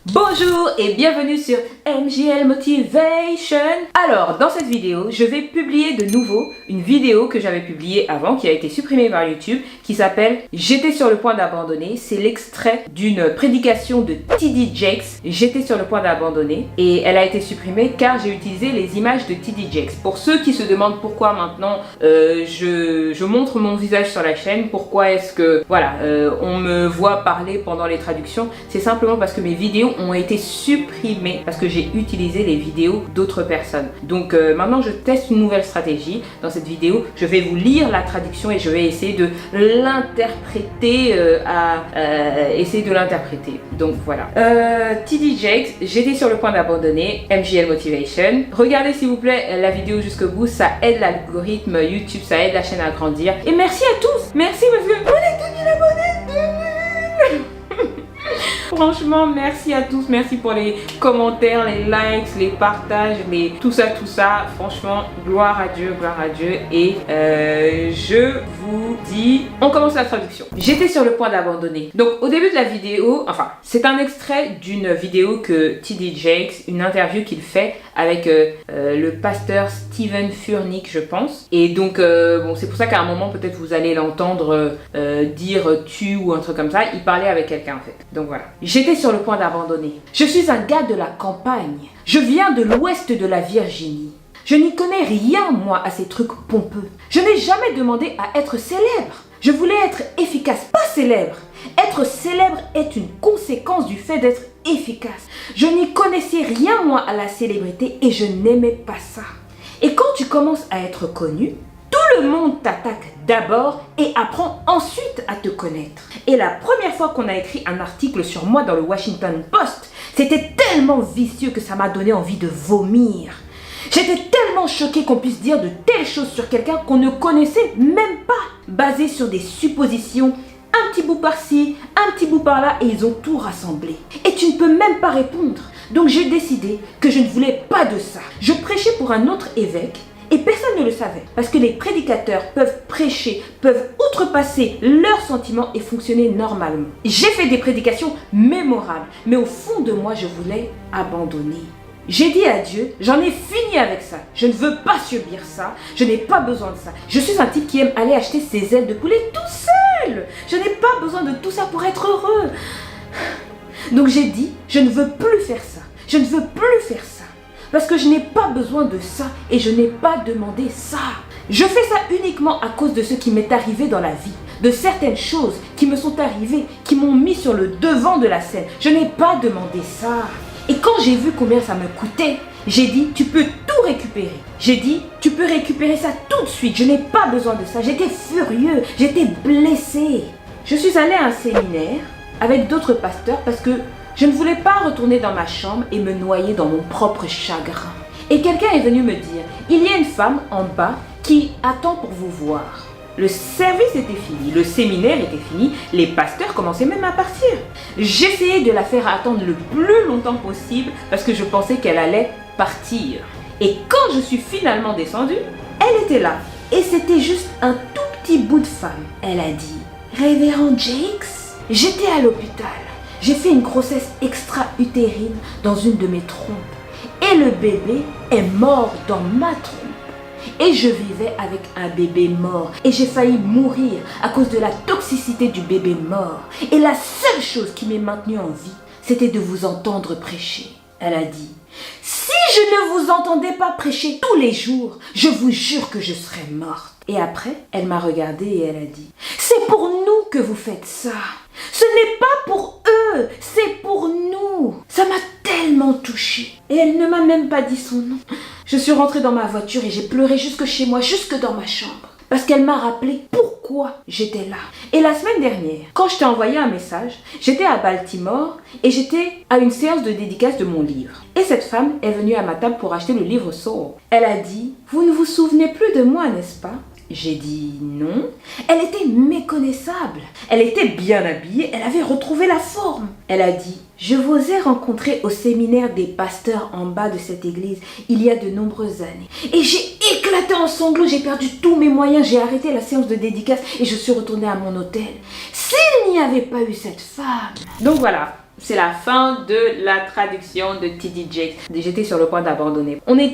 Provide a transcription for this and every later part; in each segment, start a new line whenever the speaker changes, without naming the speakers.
Bonjour et bienvenue sur MJL Motivation. Alors, dans cette vidéo, je vais publier de nouveau une vidéo que j'avais publiée avant, qui a été supprimée par YouTube, qui s'appelle « J'étais sur le point d'abandonner ». C'est l'extrait d'une prédication de TD Jakes, « J'étais sur le point d'abandonner ». Et elle a été supprimée car j'ai utilisé les images de TD Jakes. Pour ceux qui se demandent pourquoi maintenant je montre mon visage sur la chaîne, pourquoi est-ce que, voilà, on me voit parler pendant les traductions, c'est simplement parce que mes vidéos ont été supprimées parce que j'ai utilisé les vidéos d'autres personnes. Donc maintenant je teste une nouvelle stratégie. Dans cette vidéo je vais vous lire la traduction et je vais essayer de l'interpréter donc voilà. TD Jakes, j'étais sur le point d'abandonner, MJL Motivation. Regardez s'il vous plaît la vidéo jusqu'au bout, ça aide l'algorithme YouTube, ça aide la chaîne à grandir. Et merci à tous, merci parce que on est 2000 abonnés. Franchement, merci à tous, merci pour les commentaires, les likes, les partages, tout ça. Franchement, gloire à Dieu, et je vous dis, on commence la traduction. J'étais sur le point d'abandonner. Donc au début de la vidéo, enfin, c'est un extrait d'une vidéo que TD Jakes, une interview qu'il fait avec le pasteur Steven Furnick, je pense. Et donc, bon, c'est pour ça qu'à un moment, peut-être vous allez l'entendre dire tu ou un truc comme ça. Il parlait avec quelqu'un en fait. Donc voilà. J'étais sur le point d'abandonner. Je suis un gars de la campagne. Je viens de l'ouest de la Virginie. Je n'y connais rien, moi, à ces trucs pompeux. Je n'ai jamais demandé à être célèbre. Je voulais être efficace, pas célèbre. Être célèbre est une conséquence du fait d'être efficace. Je n'y connaissais rien, moi, à la célébrité et je n'aimais pas ça. Et quand tu commences à être connu, tout le monde t'attaque d'abord et apprend ensuite à te connaître. Et la première fois qu'on a écrit un article sur moi dans le Washington Post, c'était tellement vicieux que ça m'a donné envie de vomir. J'étais tellement choquée qu'on puisse dire de telles choses sur quelqu'un qu'on ne connaissait même pas, basé sur des suppositions, un petit bout par-ci, un petit bout par-là, et ils ont tout rassemblé. Et tu ne peux même pas répondre. Donc j'ai décidé que je ne voulais pas de ça. Je prêchais pour un autre évêque, et personne ne le savait, parce que les prédicateurs peuvent prêcher, peuvent outrepasser leurs sentiments et fonctionner normalement. J'ai fait des prédications mémorables, mais au fond de moi, je voulais abandonner. J'ai dit à Dieu, j'en ai fini avec ça. Je ne veux pas subir ça. Je n'ai pas besoin de ça. Je suis un type qui aime aller acheter ses ailes de poulet tout seul. Je n'ai pas besoin de tout ça pour être heureux. Donc j'ai dit, je ne veux plus faire ça. Je ne veux plus faire ça. Parce que je n'ai pas besoin de ça et je n'ai pas demandé ça. Je fais ça uniquement à cause de ce qui m'est arrivé dans la vie. De certaines choses qui me sont arrivées, qui m'ont mis sur le devant de la scène. Je n'ai pas demandé ça. Et quand j'ai vu combien ça me coûtait, j'ai dit, tu peux tout récupérer. J'ai dit, tu peux récupérer ça tout de suite. Je n'ai pas besoin de ça. J'étais furieux, j'étais blessée. Je suis allée à un séminaire avec d'autres pasteurs parce que je ne voulais pas retourner dans ma chambre et me noyer dans mon propre chagrin. Et quelqu'un est venu me dire, il y a une femme en bas qui attend pour vous voir. Le service était fini, le séminaire était fini, les pasteurs commençaient même à partir. J'essayais de la faire attendre le plus longtemps possible parce que je pensais qu'elle allait partir. Et quand je suis finalement descendue, elle était là. Et c'était juste un tout petit bout de femme. Elle a dit, Révérend Jakes, j'étais à l'hôpital. J'ai fait une grossesse extra-utérine dans une de mes trompes. Et le bébé est mort dans ma trompe. Et je vivais avec un bébé mort. Et j'ai failli mourir à cause de la toxicité du bébé mort. Et la seule chose qui m'est maintenue en vie, c'était de vous entendre prêcher. Elle a dit, si je ne vous entendais pas prêcher tous les jours, je vous jure que je serais morte. Et après, elle m'a regardée et elle a dit, c'est pour nous que vous faites ça. Ce n'est pas pour eux, c'est pour nous. Ça m'a tellement touchée. Et elle ne m'a même pas dit son nom. Je suis rentrée dans ma voiture et j'ai pleuré jusque chez moi, jusque dans ma chambre. Parce qu'elle m'a rappelé pourquoi j'étais là. Et la semaine dernière, quand je t'ai envoyé un message, j'étais à Baltimore et j'étais à une séance de dédicace de mon livre. Et cette femme est venue à ma table pour acheter le livre Soul. Elle a dit, vous ne vous souvenez plus de moi, n'est-ce pas ? J'ai dit non. Elle était méconnaissable. Elle était bien habillée. Elle avait retrouvé la forme. Elle a dit, je vous ai rencontré au séminaire des pasteurs en bas de cette église il y a de nombreuses années. Et j'ai éclaté en sanglots. J'ai perdu tous mes moyens. J'ai arrêté la séance de dédicace et je suis retournée à mon hôtel. S'il n'y avait pas eu cette femme. Donc voilà. c'est la fin de la traduction de TD Jakes. J'étais sur le point d'abandonner. On a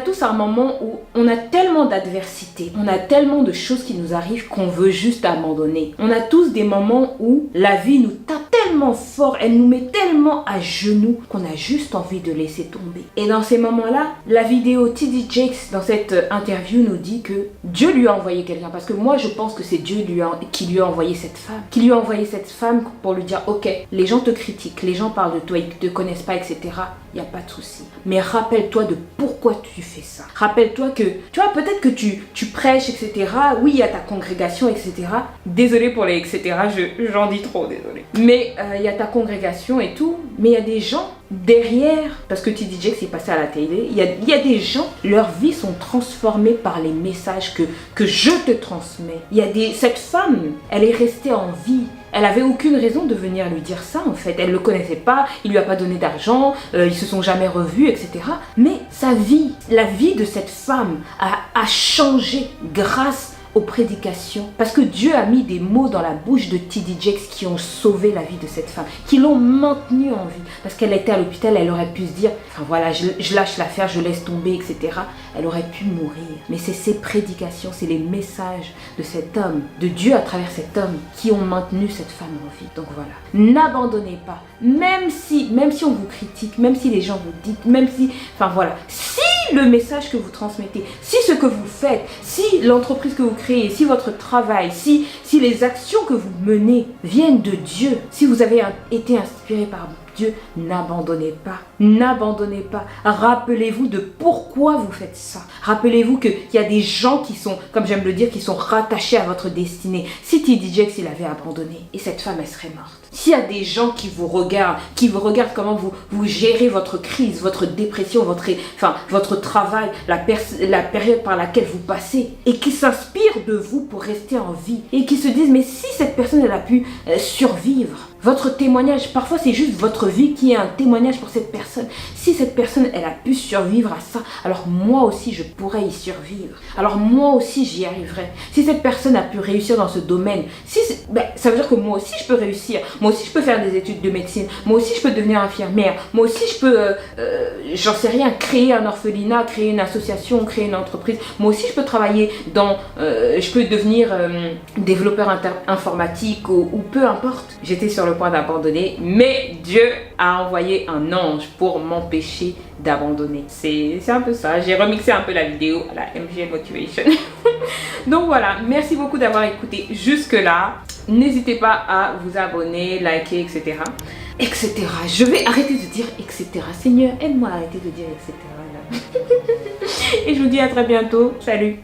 tous un moment où on a tellement d'adversité, on a tellement de choses qui nous arrivent qu'on veut juste abandonner. On a tous des moments où la vie nous tape tellement fort, elle nous met tellement à genoux qu'on a juste envie de laisser tomber. Et dans ces moments-là, la vidéo TD Jakes dans cette interview nous dit que Dieu lui a envoyé quelqu'un. Parce que moi, je pense que c'est Dieu qui lui a envoyé cette femme. Qui lui a envoyé cette femme pour lui dire, ok, les gens te critiquent, les gens parlent de toi, ils ne te connaissent pas, etc. Il n'y a pas de souci. Mais rappelle-toi de pourquoi tu fais ça. Rappelle-toi que, tu vois, peut-être que tu prêches, etc. Oui, il y a ta congrégation, etc. Désolée pour les etc. J'en dis trop, désolée. Mais il y a ta congrégation et tout. Mais il y a des gens derrière, parce que TD Jakes est passé à la télé, il y a des gens, leurs vies sont transformées par les messages que je te transmets. Cette femme, elle est restée en vie. Elle avait aucune raison de venir lui dire ça en fait. Elle le connaissait pas, il lui a pas donné d'argent, ils se sont jamais revus, etc. Mais sa vie, la vie de cette femme a changé grâce aux prédications. Parce que Dieu a mis des mots dans la bouche de TD Jakes qui ont sauvé la vie de cette femme, qui l'ont maintenue en vie. Parce qu'elle était à l'hôpital, elle aurait pu se dire, enfin voilà, je lâche l'affaire, je laisse tomber, etc. Elle aurait pu mourir. Mais c'est ces prédications, c'est les messages de cet homme, de Dieu à travers cet homme, qui ont maintenu cette femme en vie. Donc voilà, n'abandonnez pas. Même si on vous critique, même si les gens vous disent, même si, enfin voilà, si le message que vous transmettez, si ce que vous faites, si l'entreprise que vous créez, si votre travail, si les actions que vous menez viennent de Dieu, si vous avez été inspiré par Dieu, n'abandonnez pas. N'abandonnez pas. Rappelez-vous de pourquoi vous faites ça. Rappelez-vous qu'il y a des gens qui sont, comme j'aime le dire, qui sont rattachés à votre destinée. Si TD Jakes, il avait abandonné, et cette femme, elle serait morte. S'il y a des gens qui vous regardent comment vous gérez votre crise, votre dépression, votre travail, la période par laquelle vous passez, et qui s'inspirent de vous pour rester en vie, et qui se disent, mais si cette personne, elle a pu survivre, votre témoignage, parfois c'est juste votre vie qui est un témoignage pour cette personne. Si cette personne, elle a pu survivre à ça, alors moi aussi je pourrais y survivre. Alors moi aussi j'y arriverai. Si cette personne a pu réussir dans ce domaine, ça veut dire que moi aussi je peux réussir. Moi aussi je peux faire des études de médecine. Moi aussi je peux devenir infirmière. Moi aussi je peux, j'en sais rien, créer un orphelinat, créer une association, créer une entreprise. Moi aussi je peux travailler je peux devenir développeur informatique ou peu importe. J'étais sur le point d'abandonner, mais Dieu a envoyé un ange pour m'empêcher d'abandonner. C'est un peu ça. J'ai remixé un peu la vidéo à la MJ Motivation. Donc voilà, merci beaucoup d'avoir écouté jusque là. N'hésitez pas à vous abonner, liker, etc. Etc. Je vais arrêter de dire etc. Seigneur, aide-moi à arrêter de dire etc. Et je vous dis à très bientôt. Salut.